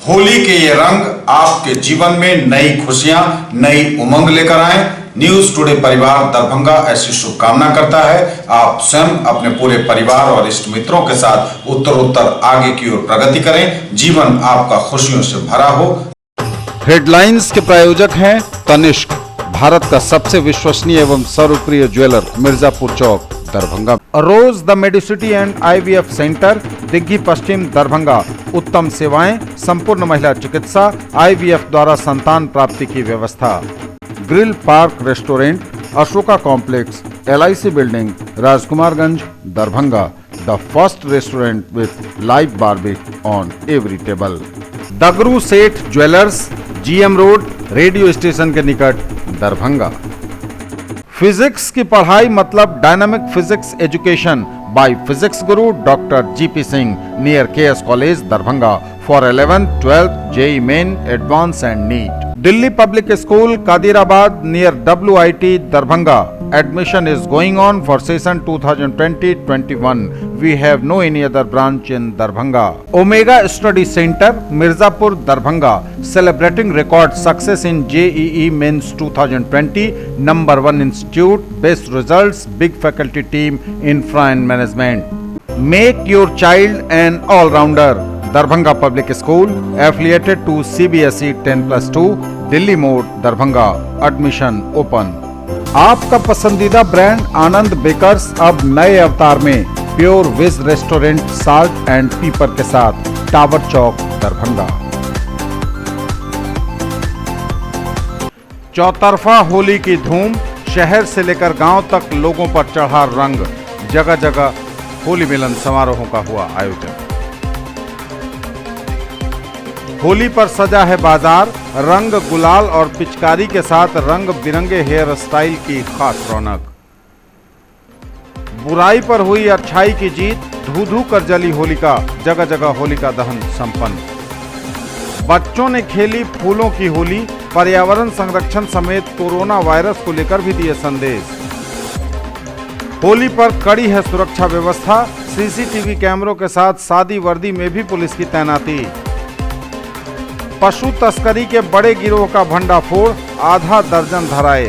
होली के ये रंग आपके जीवन में नई खुशियां, नई उमंग लेकर आए। न्यूज टुडे परिवार दरभंगा ऐसी शुभकामना करता है। आप स्वयं अपने पूरे परिवार और इष्ट मित्रों के साथ उत्तरोत्तर आगे की ओर प्रगति करें। जीवन आपका खुशियों से भरा हो। हेडलाइंस के प्रायोजक हैं तनिष्क, भारत का सबसे विश्वसनीय एवं सर्वप्रिय jeweller, Mirzapur Chowk, Darbhanga. Rose the medicity and IVF centre, Digghi Paschim, Darbhanga. उत्तम सेवाएं, संपूर्ण महिला चिकित्सा, IVF द्वारा संतान प्राप्ति की व्यवस्था। Grill park restaurant, Ashoka complex, LIC building, Rajkumarganj, Darbhanga. The first restaurant with live barbecue on every table. Dagru Seth jewellers, GM road, radio station के निकट, दरभंगा। फिजिक्स की पढ़ाई मतलब dynamic physics education by physics Guru doctor GP Singh, near KS college, Darbhanga. For 11th, 12th, JEE main, advance and NEET. Delhi public school, Kadirabad, near WIT, Darbhanga. Admission is going on for session 2020-21. We have no any other branch in Darbhanga. Omega Study Center, Mirzapur, Darbhanga, celebrating record success in JEE Mains 2020. Number 1 institute, best results, big faculty team, infra and management. Make your child an all-rounder. Darbhanga Public School, affiliated to CBSE 10+2, Delhi Mode, Darbhanga. Admission open. आपका पसंदीदा brand आनंद bakers अब नए अवतार में pure veg restaurant, salt and pepper के साथ, tower चौक, दरभंगा। चौतरफा होली की धूम, शहर से लेकर गांव तक लोगों पर चढ़ा रंग। जगह जगह होली मिलन समारोहों का हुआ आयोजन। होली पर सजा है बाजार, रंग, गुलाल और पिचकारी के साथ रंग बिरंगे हेयर स्टाइल की खास रौनक। बुराई पर हुई अच्छाई की जीत, धू धू कर जली होलिका, जगह जगह होलिका दहन संपन्न। बच्चों ने खेली फूलों की होली, पर्यावरण संरक्षण समेत कोरोना वायरस को लेकर भी दिए संदेश। होली पर कड़ी है सुरक्षा व्यवस्था, CCTV कैमरों के साथ सादी वर्दी में भी पुलिस की तैनाती। पशु तस्करी के बड़े गिरोह का भंडाफोड़, आधा दर्जन धराए।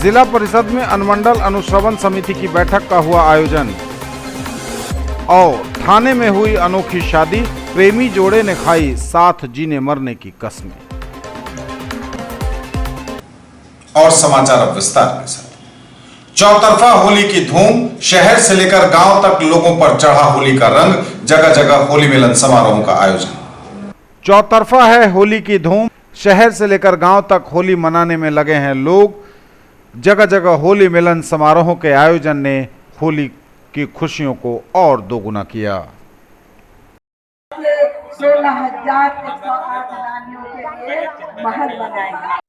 जिला परिषद में अनुमंडल अनुश्रवण समिति की बैठक का हुआ आयोजन। और थाने में हुई अनोखी शादी, प्रेमी जोड़े ने खाई साथ जीने मरने की कस्में। और समाचार अब विस्तार के साथ। चौतरफा होली की धूम, शहर से लेकर गांव तक लोगों पर चढ़ा होली का रंग। जगह जगह होली मिलन समारोहों का आयोजन। चौतरफा है होली की धूम, शहर से लेकर गांव तक होली मनाने में लगे हैं लोग। जगह जगह होली मिलन समारोहों के आयोजन ने होली की खुशियों को और दोगुना किया। 16,108 रानियों के लिए महल बनाएगा।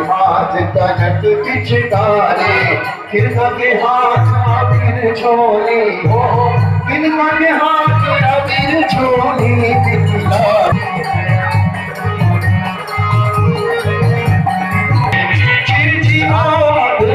हाथ तक पिचकारी, किनका के हाथ अबीर छोली हो, किनका के हाथ अबीर छोली पिचकारी। चिरजी आवाज़ जो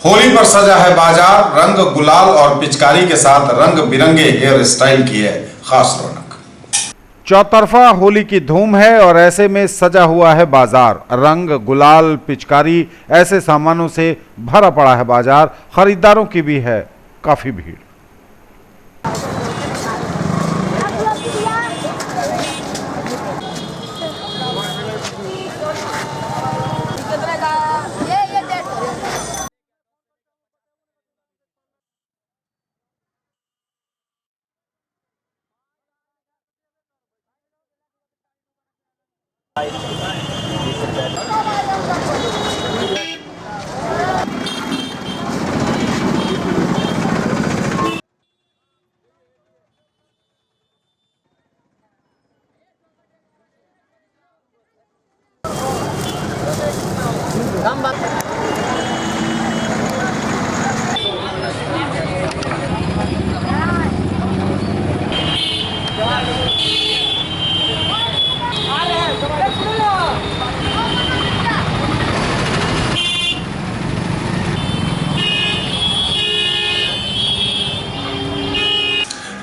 होली पर सजा है बाजार, रंग, गुलाल और पिचकारी के साथ रंग बिरंगे हेयर स्टाइल की है खास रौनक। चौतरफा होली की धूम है और ऐसे में सजा हुआ है बाजार। रंग, गुलाल, पिचकारी ऐसे सामानों से भरा पड़ा है बाजार। खरीदारों की भी है काफी भीड़।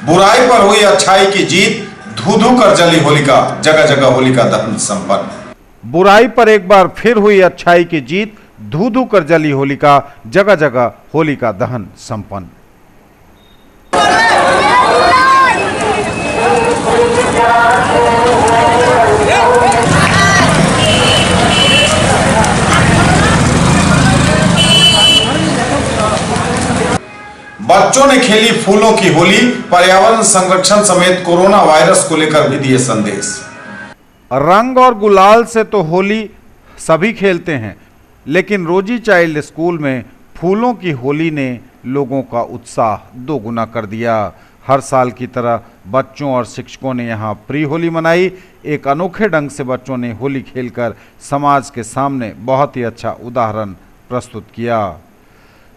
बुराई पर हुई अच्छाई की जीत, धू धू कर जली होलिका, जगह जगह होलिका दहन संपन्न। बुराई पर एक बार फिर हुई अच्छाई की जीत, धू धू कर जली होलिका, जगह जगह होलिका दहन संपन्न। बच्चों ने खेली फूलों की होली, पर्यावरण संरक्षण समेत कोरोना वायरस को लेकर भी दिए संदेश। रंग और गुलाल से तो होली सभी खेलते हैं, लेकिन रोजी चाइल्ड स्कूल में फूलों की होली ने लोगों का उत्साह दोगुना कर दिया। हर साल की तरह बच्चों और शिक्षकों ने यहाँ प्री होली मनाई। एक अनोखे ढंग से बच्चों ने होली खेलकर समाज के सामने बहुत ही अच्छा उदाहरण प्रस्तुत किया।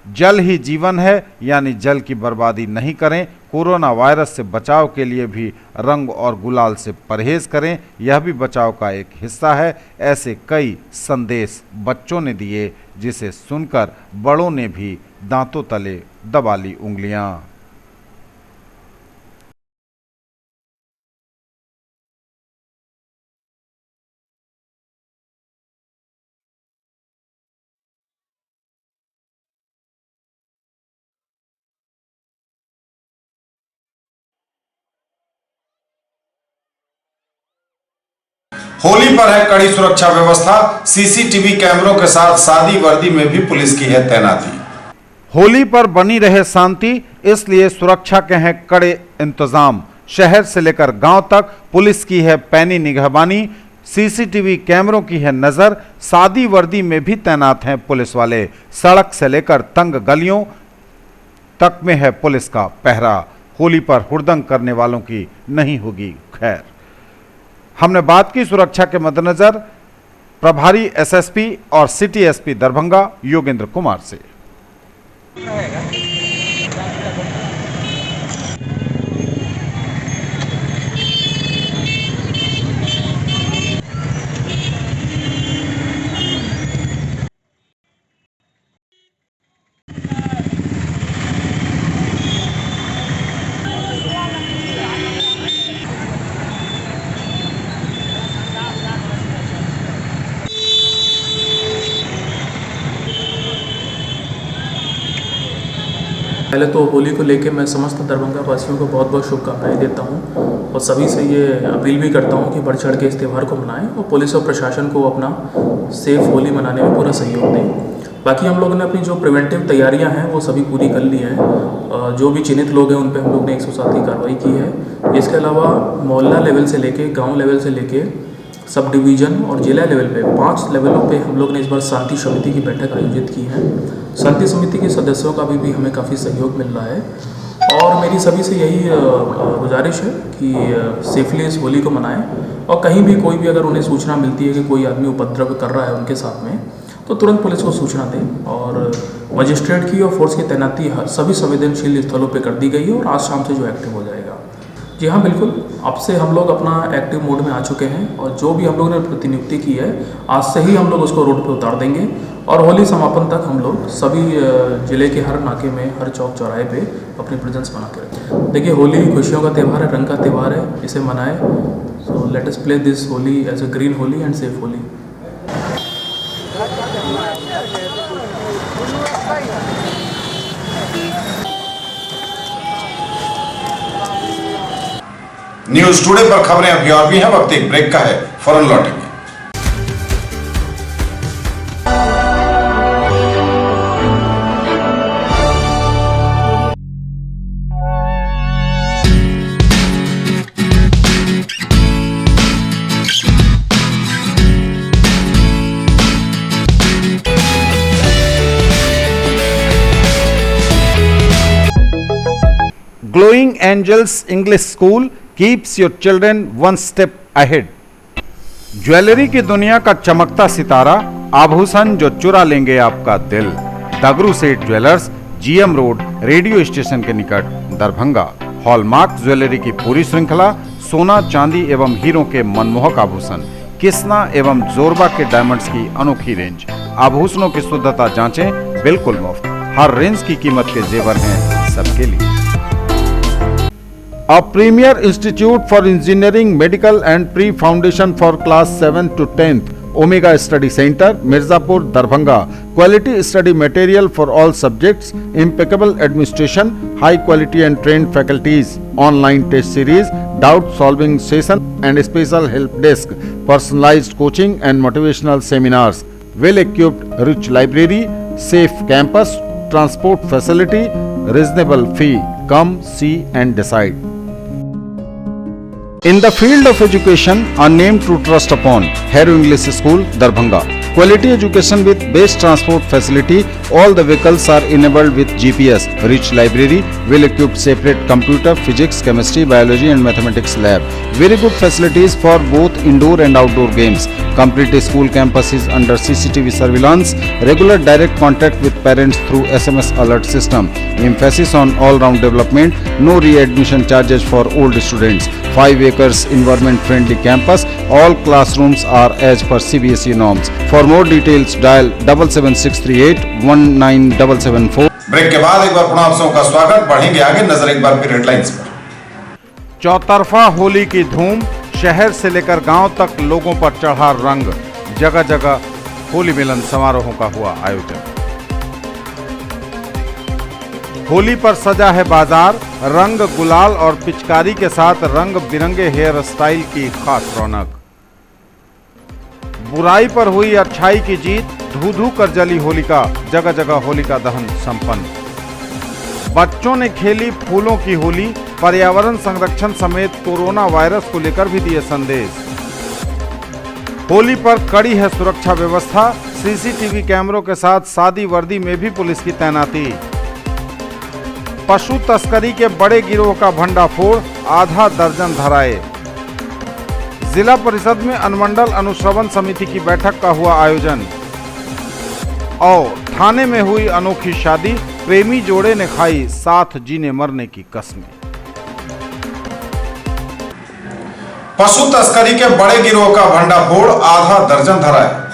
जल ही जीवन है, यानी जल की बर्बादी नहीं करें। कोरोना वायरस से बचाव के लिए भी रंग और गुलाल से परहेज करें, यह भी बचाव का एक हिस्सा है। ऐसे कई संदेश बच्चों ने दिए, जिसे सुनकर बड़ों ने भी दांतों तले दबा ली उंगलियां। होली पर है कड़ी सुरक्षा व्यवस्था, सीसीटीवी कैमरों के साथ सादी वर्दी में भी पुलिस की है तैनाती। होली पर बनी रहे शांति, इसलिए सुरक्षा के हैं कड़े इंतजाम। शहर से लेकर गांव तक पुलिस की है पैनी निगहबानी, सीसीटीवी कैमरों की है नजर, सादी वर्दी में भी तैनात हैं पुलिस वाले। सड़क से लेकर तंग गलियों तक में है पुलिस का पहरा। होली पर हुड़दंग करने वालों की नहीं होगी खैर। हमने बात की सुरक्षा के मद्देनजर प्रभारी एसएसपी और सिटी एसपी दरभंगा योगेंद्र कुमार से। पहले तो होली को लेके मैं समस्त दरभंगा वासियों को बहुत बहुत शुभकामनाएं देता हूं और सभी से ये अपील भी करता हूं कि बढ़ चढ़ के इस त्यौहार को मनाएं और पुलिस और प्रशासन को अपना सेफ होली मनाने में पूरा सहयोग दें। बाकी हम लोगों ने अपनी जो प्रिवेंटिव तैयारियां हैं वो सभी पूरी कर ली हैं। जो भी चिन्हित लोग हैं उन पर हम लोग ने 107 की कार्रवाई की है। इसके अलावा मोहल्ला लेवल से लेके गाँव लेवल से लेके सब डिवीज़न और जिला लेवल पे 5 लेवलों पे हम लोग ने इस बार शांति समिति की बैठक आयोजित की है। शांति समिति के सदस्यों का भी हमें काफ़ी सहयोग मिल रहा है और मेरी सभी से यही गुजारिश है कि सेफली इस होली को मनाएं और कहीं भी कोई भी अगर उन्हें सूचना मिलती है कि कोई आदमी उपद्रव कर रहा है उनके साथ में, तो तुरंत पुलिस को सूचना दें। और मजिस्ट्रेट की और फोर्स की तैनाती सभी संवेदनशील स्थलों पर कर दी गई है और आज शाम से जो एक्टिव हो जाएगा। जी हाँ, बिल्कुल, अब से हम लोग अपना एक्टिव मोड में आ चुके हैं और जो भी हम लोगों ने प्रतिनियुक्ति की है आज से ही हम लोग उसको रोड पे उतार देंगे और होली समापन तक हम लोग सभी जिले के हर नाके में, हर चौक चौराहे पे अपनी प्रेजेंस बना के रखें। देखिए, होली खुशियों का त्यौहार है, रंग का त्यौहार है, इसे मनाएं। So let us play this Holi as a green Holi and safe Holi. News today पर खबरें अभी और भी हैं, वक्त एक ब्रेक का है, फौरन लौटेंगे। Glowing Angels English School keeps your children one step ahead। Jewellery की दुनिया का चमकता सितारा आभूषण जो चुरा लेंगे आपका दिल। दगरू Seth jewellers, GM road, radio station के निकट, दरभंगा। हॉलमार्क ज्वेलरी की पूरी श्रृंखला, सोना, चांदी एवं हीरों के मनमोहक आभूषण, किस्ना एवं जोरबा के डायमंड्स की अनोखी रेंज। आभूषणों की शुद्धता जांचें, बिल्कुल मुफ्त। हर रेंज की कीमत के जेवर हैं सबके लिए। A premier institute for engineering, medical and pre-foundation for class 7 to 10th, Omega Study Center, Mirzapur, Darbhanga. Quality study material for all subjects, impeccable administration, high quality and trained faculties, online test series, doubt solving session and special help desk, personalized coaching and motivational seminars, well equipped rich library, safe campus, transport facility, reasonable fee. Come see and decide. In the field of education, a name to trust upon, Hero English School, Darbhanga. Quality education with best transport facility. All the vehicles are enabled with GPS. Rich library, well-equipped separate computer, physics, chemistry, biology and mathematics lab. Very good facilities for both indoor and outdoor games. Complete school campus is under CCTV surveillance. Regular direct contact with parents through SMS alert system. Emphasis on all-round development. No re-admission charges for old students. 5 acres environment-friendly campus. All classrooms are as per CBSE norms. For more details, dial 77638 19774. Break के बाद एक बार पुनः आप सबों का स्वागत। बढ़ेंगे आगे, नजर एक बार फिर हेडलाइंस पर। चौतरफा होली की धूम, शहर से लेकर गांव तक लोगों पर चढ़ा रंग। जगह जगह होली मिलन समारोहों का हुआ आयोजन। होली पर सजा है बाजार, रंग, गुलाल और पिचकारी के साथ रंग बिरंगे हेयर स्टाइल की खास रौनक। बुराई पर हुई अच्छाई की जीत, धू धू कर जली होलिका, जगह जगह होलिका दहन संपन्न। बच्चों ने खेली फूलों की होली, पर्यावरण संरक्षण समेत कोरोना वायरस को लेकर भी दिए संदेश। होली पर कड़ी है सुरक्षा व्यवस्था, सीसीटीवी कैमरों के साथ सादी वर्दी में भी पुलिस की तैनाती। पशु तस्करी के बड़े गिरोह का भंडाफोड़, आधा दर्जन धराए। जिला परिषद में अनुमंडल अनुश्रवण समिति की बैठक का हुआ आयोजन। और थाने में हुई अनोखी शादी, प्रेमी जोड़े ने खाई साथ जीने मरने की कस्में। पशु तस्करी के बड़े गिरोह का भंडाफोड़, आधा दर्जन धराए।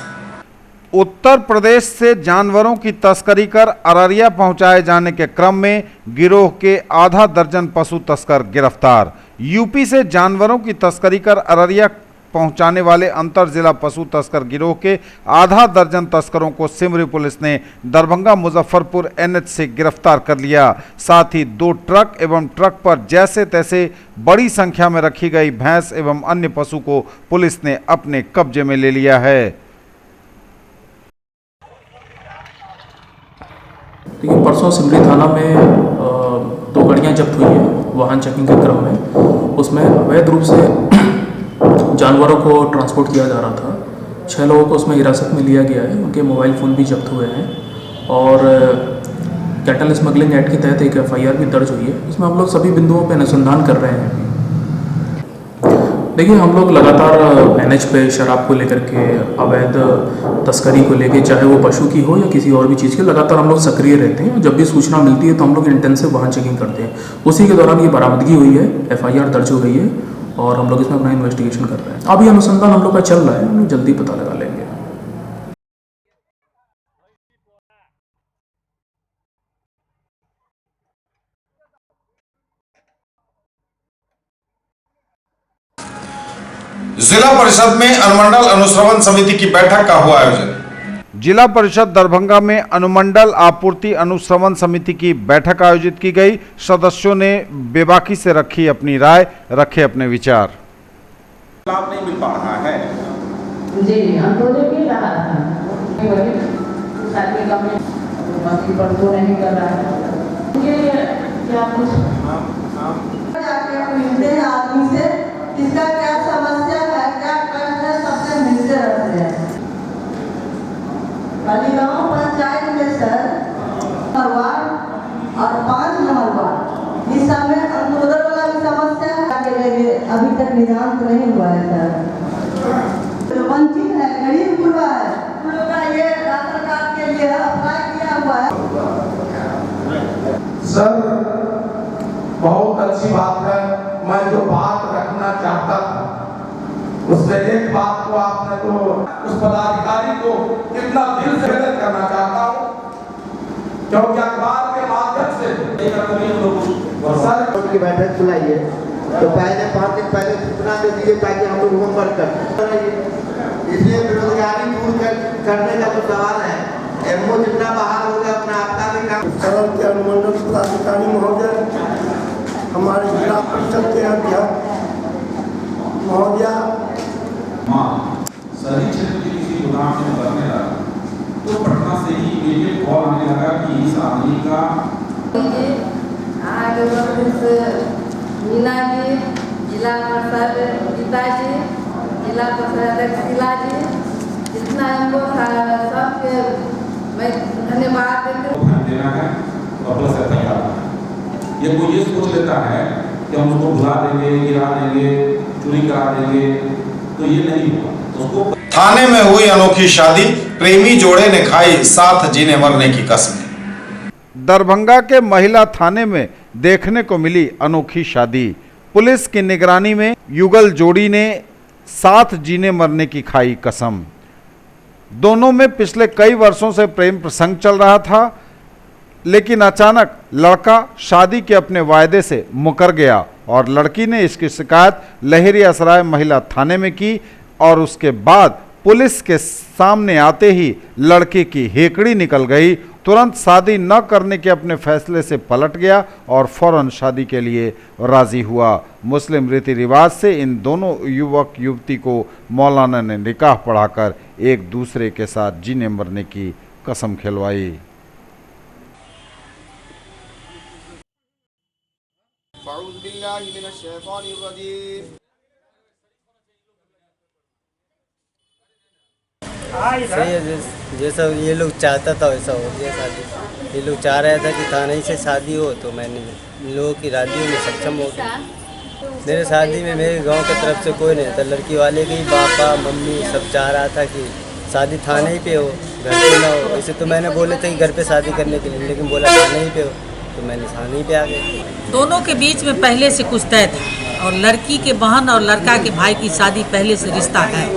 उत्तर प्रदेश से जानवरों की तस्करी कर अररिया पहुंचाए जाने के क्रम में गिरोह के आधा दर्जन पशु तस्कर गिरफ्तार। यूपी से जानवरों की तस्करी कर अररिया पहुंचाने वाले अंतर जिला पशु तस्कर गिरोह के आधा दर्जन तस्करों को सिमरी पुलिस ने दरभंगा मुजफ्फरपुर NH से गिरफ्तार कर लिया। साथ ही 2 ट्रक एवं ट्रक पर जैसे तैसे बड़ी संख्या में रखी गई भैंस एवं अन्य पशु को पुलिस ने अपने कब्जे में ले लिया है। देखिए, परसों सिमरी थाना में 2 गाड़ियाँ जब्त हुई हैं वाहन चेकिंग के क्रम में। उसमें अवैध रूप से जानवरों को ट्रांसपोर्ट किया जा रहा था। 6 लोगों को उसमें हिरासत में लिया गया है, उनके मोबाइल फ़ोन भी जब्त हुए हैं और कैटल स्मगलिंग एक्ट के तहत एक FIR भी दर्ज हुई है। इसमें हम लोग सभी बिंदुओं पर अनुसंधान कर रहे हैं। देखिए, हम लोग लगातार NH पे शराब को लेकर के, अवैध तस्करी को लेकर, चाहे वो पशु की हो या किसी और भी चीज़ की, लगातार हम लोग सक्रिय रहते हैं। जब भी सूचना मिलती है तो हम लोग इंटेंसिव वाहन चेकिंग करते हैं। उसी के दौरान ये बरामदगी हुई है, FIR दर्ज हो गई है और हम लोग इसमें अपना इन्वेस्टिगेशन कर रहे हैं। अभी अनुसंधान हम लोग का चल रहा है, हम लोग जल्दी पता लगा लेंगे। जिला परिषद में अनुमंडल अनुश्रवण समिति की बैठक का हुआ आयोजन। जिला परिषद दरभंगा में अनुमंडल आपूर्ति अनुश्रवण समिति की बैठक आयोजित की गई। सदस्यों ने बेबाकी से रखी अपनी राय, रखे अपने विचार। लाभ नहीं मिल पा रहा है जी, हमको तो मिल रहा था, साथी कम बाकी पर तो नहीं कर रहा है। ये क्या कुछ जाके मिलते हैं आदमी से, इसका क्या समस्या है, क्या कष्ट है, सबसे मिलते रहते हैं। गांव पंचायत में सर वार्ड और 5 नंबर वार्ड, इस समय अंत्योदय वाला भी समस्या है, अभी तक निदान तो नहीं हुआ है सर। वंचित है, गरीब गुरबा है, पाया। सर बहुत अच्छी बात है। मैं जो बात रखना चाहता था उसमें एक बात को आपने तो उस पदाधिकारी को इतना दिल से मदद करना चाहता हूँ, क्योंकि अखबार के माध्यम से सर की बैठक बुलाइए तो पहले 5 दिन पहले सूचना दे दीजिए ताकि हम लोग होमवर्क कर। इसलिए बेरोजगारी दूर करने का जो सवाल है, एमओ जितना बाहर हो गया अपना आपका भी काम। सदन के अनुमंडल पदाधिकारी महोदय, हमारे जिला परिषद के अध्यक्ष महोदया, शहरी क्षेत्र के किसी गोदाम में उतरने लगा तो पटना से ही इमीडिएट कॉल आने लगा कि इस आदमी का मीना जी, जिला परिषद गीता जी, जिला परिषद अध्यक्ष शीला जी, जितना हमको सबके मैं धन्यवाद देती हूँ। देना है तो अपना से तैयार है। ये कोई ये सोच लेता है कि हम उसको भुला देंगे, गिरा देंगे, चोरी करा देंगे, तो ये नहीं होगा। उसको थाने में हुई अनोखी शादी, प्रेमी जोड़े ने खाई साथ जीने मरने की कसमें। दरभंगा के महिला थाने में देखने को मिली अनोखी शादी। पुलिस की निगरानी में युगल जोड़ी ने साथ जीने मरने की खाई कसम। दोनों में पिछले कई वर्षों से प्रेम प्रसंग चल रहा था, लेकिन अचानक लड़का शादी के अपने वायदे से मुकर गया और लड़की ने इसकी शिकायत लहेरियासराय महिला थाने में की और उसके बाद पुलिस के सामने आते ही लड़के की हेकड़ी निकल गई। तुरंत शादी न करने के अपने फैसले से पलट गया और फौरन शादी के लिए राजी हुआ। मुस्लिम रीति रिवाज से इन दोनों युवक युवती को मौलाना ने निकाह पढ़ाकर एक दूसरे के साथ जीने मरने की कसम खिलवाई। जैसा ये लोग चाहता था वैसा हो गया शादी। ये लोग चाह रहा था कि थाने से शादी हो, तो मैंने इन लोगों की राजियों में सक्षम हो गया। मेरे शादी में मेरे गांव की तरफ से कोई नहीं था, लड़की वाले के ही पापा मम्मी सब चाह रहा था कि शादी थाने ही पे हो, घर पे ना हो। वैसे तो मैंने बोले थे कि घर पे शादी करने के लिए, लेकिन बोला थाने ही पे हो, तो मैंने थाने ही पे आ गए। दोनों के बीच में पहले से कुछ तय था और लड़की के बहन और लड़का के भाई की शादी पहले से रिश्ता है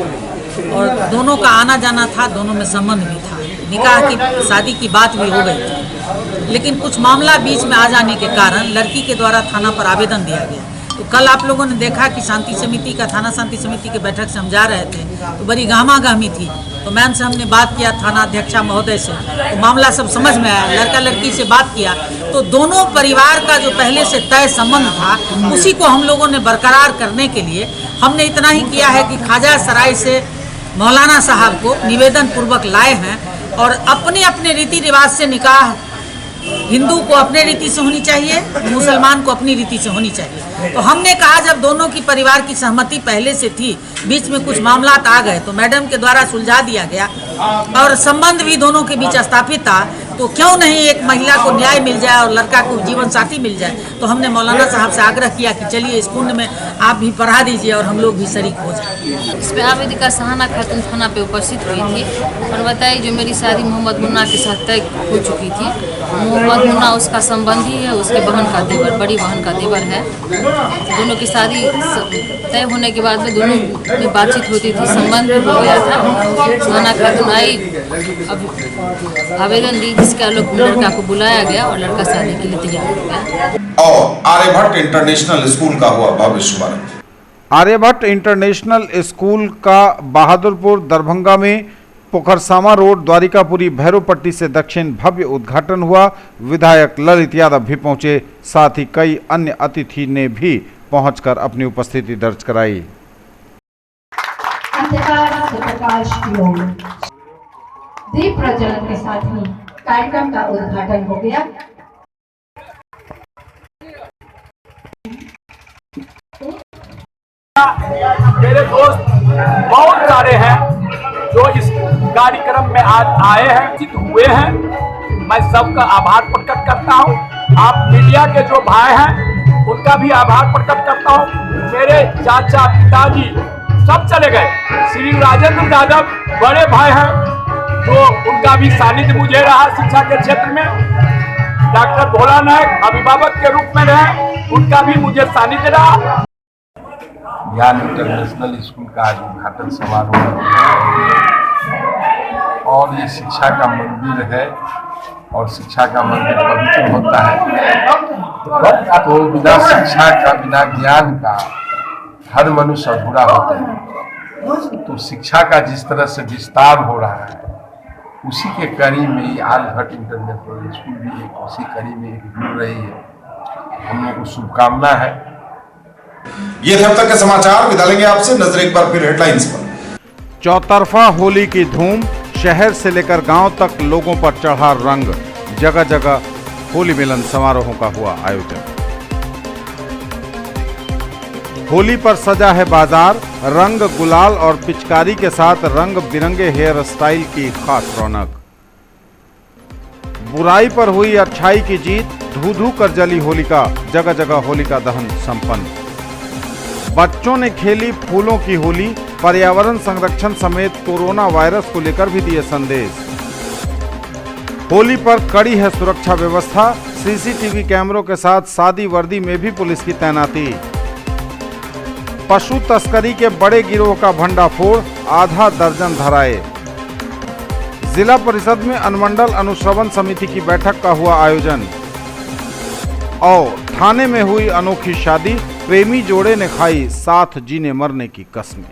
और दोनों का आना जाना था, दोनों में संबंध भी था, निकाह की शादी की बात भी हो गई थी। लेकिन कुछ मामला बीच में आ जाने के कारण लड़की के द्वारा थाना पर आवेदन दिया गया। तो कल आप लोगों ने देखा कि शांति समिति का थाना शांति समिति के बैठक से हम जा रहे थे तो बड़ी गहमा गहमी थी। तो मैम से हमने बात किया थाना अध्यक्षा महोदय से, तो मामला सब समझ में आया। लड़का लड़की से बात किया तो दोनों परिवार का जो पहले से तय संबंध था उसी को हम लोगों ने बरकरार करने के लिए हमने इतना ही किया है कि खाजा सराय से मौलाना साहब को निवेदन पूर्वक लाए हैं और अपने अपने रीति रिवाज से निकाह हिंदू को अपने रीति से होनी चाहिए, मुसलमान को अपनी रीति से होनी चाहिए। तो हमने कहा जब दोनों की परिवार की सहमति पहले से थी, बीच में कुछ मामला आ गए तो मैडम के द्वारा सुलझा दिया गया और संबंध भी दोनों के बीच स्थापित था, तो क्यों नहीं एक महिला को न्याय मिल जाए और लड़का को जीवन साथी मिल जाए। तो हमने मौलाना साहब से आग्रह किया कि चलिए इस कुंड में आप भी पढ़ा दीजिए और हम लोग भी शरीक हो जाए। इसमें आवेदिका सहाना खातून थाना पे उपस्थित हुई थी और बताई जो मेरी शादी मोहम्मद मुन्ना के साथ तय हो चुकी थी। मोहम्मद मुन्ना उसका संबंधी है, उसके बहन का देवर, बड़ी बहन का देवर है। दोनों की शादी तय होने के बाद में दोनों में बातचीत होती थी, संबंध भी हो गया था। सहाना खातून आई, अब आवेदन दी जिसके आलोक में लड़का को बुलाया गया और लड़का शादी के लिए तैयार हो गया। और आर्यभट्ट इंटरनेशनल स्कूल का हुआ भव्य शुभारंभ। आर्यभट्ट इंटरनेशनल स्कूल का बहादुरपुर दरभंगा में पोखरसामा रोड द्वारिकापुरी भैरवपट्टी से दक्षिण भव्य उद्घाटन हुआ। विधायक ललित यादव भी पहुंचे, साथ ही कई अन्य अतिथि ने भी पहुंचकर अपनी उपस्थिति दर्ज कराई। अंधकार से प्रकाश की ओर दीप प्रज्वलन के साथ ही कार्यक्रम का उद्घाटन हो गया। मेरे दोस्त बहुत सारे हैं जो इस कार्यक्रम में आज आए हैं, चित हुए हैं। मैं सबका आभार प्रकट करता हूं। आप मीडिया के जो भाई हैं उनका भी आभार प्रकट करता हूं। मेरे चाचा पिताजी सब चले गए। श्री राजेंद्र यादव बड़े भाई हैं तो उनका भी सानिध्य मुझे रहा शिक्षा के क्षेत्र में। डॉक्टर भोला नायक अभिभावक के रूप में रहे, उनका भी मुझे सानिध्य रहा। ज्ञान इंटरनेशनल स्कूल का आज उद्घाटन समारोह और ये शिक्षा का मंदिर है और शिक्षा का मंदिर पवित्र होता है। तो बिना शिक्षा का, बिना ज्ञान का हर मनुष्य अधूरा होता है। तो शिक्षा का जिस तरह से विस्तार हो रहा है उसी के कड़ी में ये आर्यभट्ट इंटरनेशनल स्कूल भी एक उसी कड़ी में एक जुड़ रही है। हम लोग को शुभकामना है। ये थे अब तक के समाचार। विदा लेंगे आपसे, नजर एक बार फिर हेडलाइंस पर। चौतरफा होली की धूम, शहर से लेकर गांव तक लोगों पर चढ़ा रंग। जगह जगह होली मिलन समारोहों का हुआ आयोजन। होली पर सजा है बाजार, रंग गुलाल और पिचकारी के साथ रंग बिरंगे हेयर स्टाइल की खास रौनक। बुराई पर हुई अच्छाई की जीत, धू धू कर जली होलिका। जगह जगह होलिका दहन संपन्न। बच्चों ने खेली फूलों की होली, पर्यावरण संरक्षण समेत कोरोना वायरस को लेकर भी दिए संदेश। होली पर कड़ी है सुरक्षा व्यवस्था, सीसीटीवी कैमरों के साथ सादी वर्दी में भी पुलिस की तैनाती। पशु तस्करी के बड़े गिरोह का भंडाफोड़, आधा दर्जन धराए। जिला परिषद में अनुमंडल अनुश्रवण समिति की बैठक का हुआ आयोजन। और थाने में हुई अनोखी शादी, प्रेमी जोड़े ने खाई साथ जीने मरने की कस्में।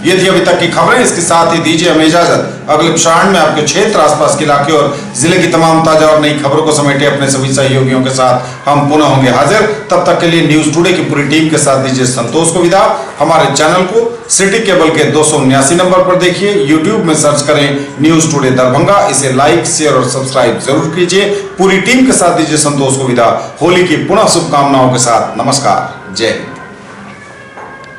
ये थी अभी तक की खबरें। इसके साथ ही दीजिए हमें इजाजत। अगले प्रसारण में आपके क्षेत्र, आसपास के इलाके और जिले की तमाम ताजा और नई खबरों को समेटे अपने सभी सहयोगियों के साथ हम पुनः होंगे हाजिर। तब तक के लिए न्यूज टुडे की पूरी टीम के साथ दीजिए संतोष को विदा। हमारे चैनल को सिटी केबल के 279 नंबर पर देखिए। यूट्यूब में सर्च करें न्यूज टुडे दरभंगा। इसे लाइक, शेयर और सब्सक्राइब जरूर कीजिए। पूरी टीम के साथ दीजिए संतोष को विदा। होली की पुनः शुभकामनाओं के साथ नमस्कार, जय हिंद।